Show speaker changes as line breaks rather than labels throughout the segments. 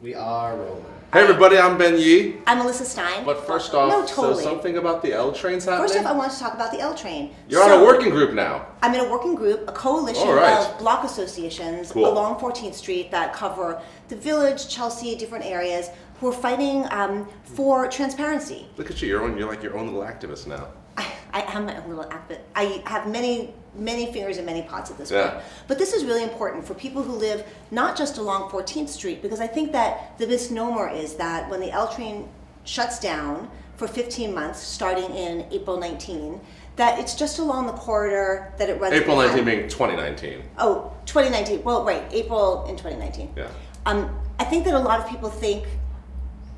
We are rolling.
Hey everybody, I'm Ben Yee.
I'm Elissa Stein.
But first off,
no, totally.
so something about the L trains happening?
First off, I want to talk about the L train.
You're on a working group now.
I'm in a working group, a coalition of block associations along 14th Street that cover the Village, Chelsea, different areas who are fighting for transparency.
Look at you, you're like your own little activist now.
I am my own little activist. I have many fingers in many pots at this point. But this is really important for people who live not just along 14th Street, because I think that the misnomer is that when the L train shuts down for 15 months, starting in April 19, that it's just along the corridor that it runs.
April 19 being 2019.
Oh, 2019. Well, right, April in 2019.
Yeah.
I think that a lot of people think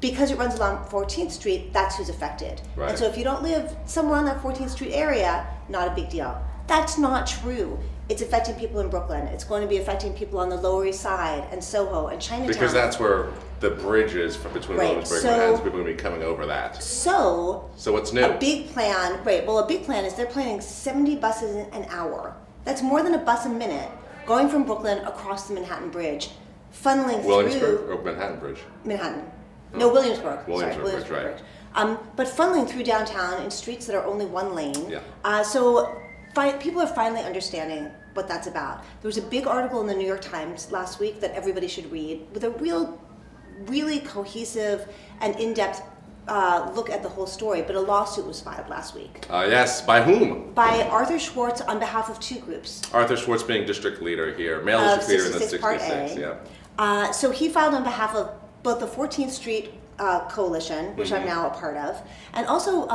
because it runs along 14th Street, that's who's affected.
Right.
And so if you don't live somewhere on that 14th Street area, not a big deal. That's not true. It's affecting people in Brooklyn. It's going to be affecting people on the Lower East Side and Soho and Chinatown.
Because that's where the bridge is between Williamsburg and Manhattan, so people are going to be coming over that.
So
what's new?
A big plan, a big plan is they're planning 70 buses an hour. That's more than a bus a minute going from Brooklyn across the Manhattan Bridge, funneling
Williamsburg
through...
or Manhattan Bridge?
Manhattan. No, Williamsburg.
Williamsburg Bridge, right.
But funneling through downtown in streets that are only one lane.
Yeah.
So people are finally understanding what that's about. There was a big article in the New York Times last week that everybody should read with a really cohesive and in-depth look at the whole story, but a lawsuit was filed last week.
Yes, by whom?
By Arthur Schwartz on behalf of two groups.
Arthur Schwartz being district leader here, male district leader in the 66,
Part A.
Yeah.
So he filed on behalf of both the 14th Street Coalition, which I'm now a part of, and also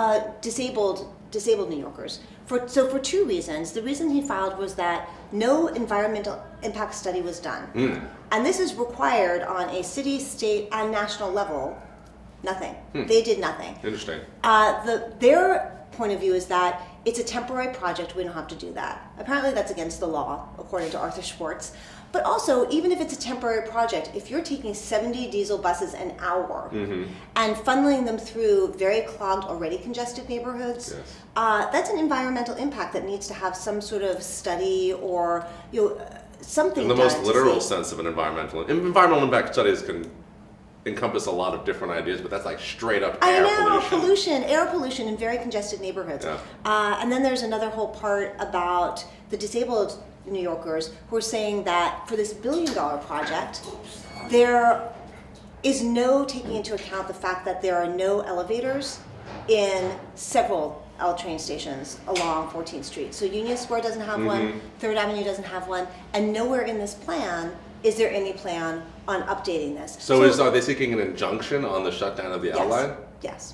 disabled New Yorkers. For two reasons. The reason he filed was that no environmental impact study was done. And this is required on a city, state, and national level. Nothing. They did nothing.
Interesting.
Their point of view is that it's a temporary project, we don't have to do that. Apparently that's against the law, according to Arthur Schwartz. But also, even if it's a temporary project, if you're taking 70 diesel buses an hour and funneling them through very clogged, already congested neighborhoods, that's an environmental impact that needs to have some sort of study or something
in the most literal sense of an environmental impact studies can encompass a lot of different ideas, but that's like straight up air pollution.
Air pollution in very congested neighborhoods.
Yeah.
And then there's another whole part about the disabled New Yorkers who are saying that for this $1 billion project, there is no taking into account the fact that there are no elevators in several L train stations along 14th Street. So Union Square doesn't have one, 3rd Avenue doesn't have one, and nowhere in this plan is there any plan on updating this.
So are they seeking an injunction on the shutdown of the L line?
Yes.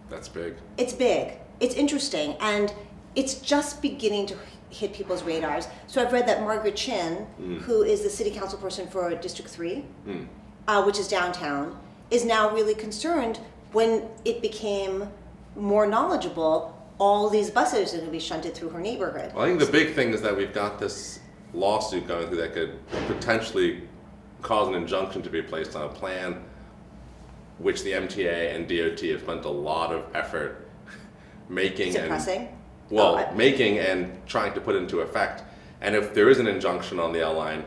That's big.
It's big. It's interesting, and it's just beginning to hit people's radars. So I've read that Margaret Chin, who is the city council person for District 3, which is downtown, is now really concerned when it became more knowledgeable, all these buses are going to be shunted through her neighborhood.
Well, I think the big thing is that we've got this lawsuit going through that could potentially cause an injunction to be placed on a plan which the MTA and DOT have spent a lot of effort making making and trying to put into effect. And if there is an injunction on the L line,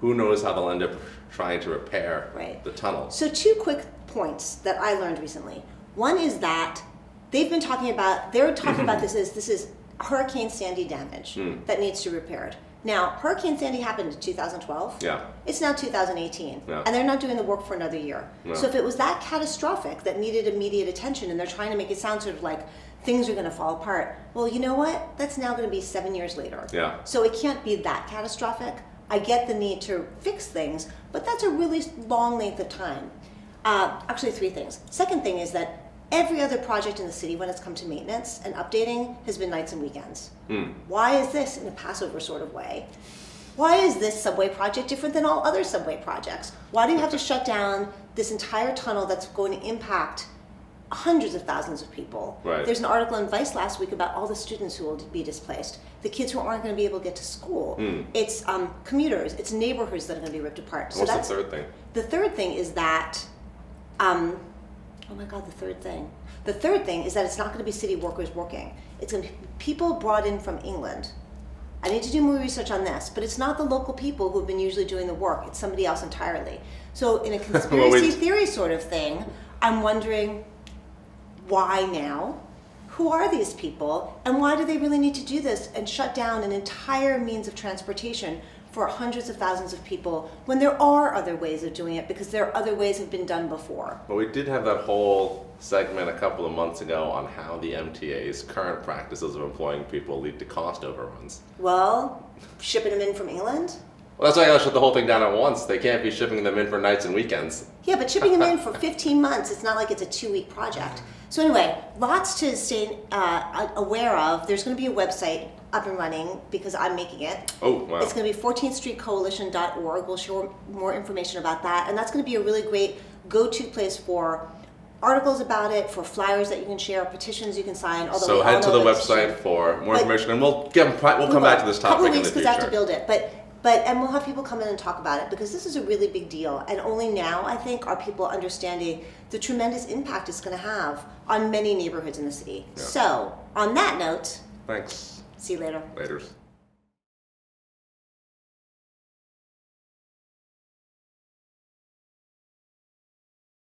who knows how they'll end up trying to repair the tunnel.
So two quick points that I learned recently. One is that they're talking about this is Hurricane Sandy damage that needs to be repaired. Now, Hurricane Sandy happened in 2012.
Yeah.
It's now 2018.
Yeah.
And they're not doing the work for another year.
No.
So if it was that catastrophic that needed immediate attention and they're trying to make it sound sort of like things are going to fall apart, well, you know what? That's now going to be 7 years later.
Yeah.
So it can't be that catastrophic. I get the need to fix things, but that's a really long length of time. Actually, three things. Second thing is that every other project in the city, when it's come to maintenance and updating, has been nights and weekends. Why is this in a Passover sort of way? Why is this subway project different than all other subway projects? Why do you have to shut down this entire tunnel that's going to impact hundreds of thousands of people?
Right.
There's an article in Vice last week about all the students who will be displaced, the kids who aren't going to be able to get to school. It's commuters, it's neighborhoods that are going to be ripped apart.
What's the third thing?
The third thing is that oh my God, the third thing. The third thing is that it's not going to be city workers working. It's going to be people brought in from England. I need to do more research on this, but it's not the local people who have been usually doing the work. It's somebody else entirely. So in a conspiracy theory sort of thing, I'm wondering, why now? Who are these people? And why do they really need to do this and shut down an entire means of transportation for hundreds of thousands of people when there are other ways of doing it, because there are other ways have been done before?
But we did have that whole segment a couple of months ago on how the MTA's current practices of employing people lead to cost overruns.
Well, shipping them in from England?
Well, that's why I gotta shut the whole thing down at once. They can't be shipping them in for nights and weekends.
Yeah, but shipping them in for 15 months, it's not like it's a 2-week project. So anyway, lots to stay aware of. There's going to be a website up and running because I'm making it.
Oh, wow.
It's going to be 14thstreetcoalition.org. We'll share more information about that. And that's going to be a really great go-to place for articles about it, for flyers that you can share, petitions you can sign.
So head to the website for more information, and we'll come back to this topic in the future.
Couple weeks because I have to build it, and we'll have people come in and talk about it because this is a really big deal. And only now, I think, are people understanding the tremendous impact it's going to have on many neighborhoods in the city.
Yeah.
So, on that note,
Thanks.
see you later.
Laters.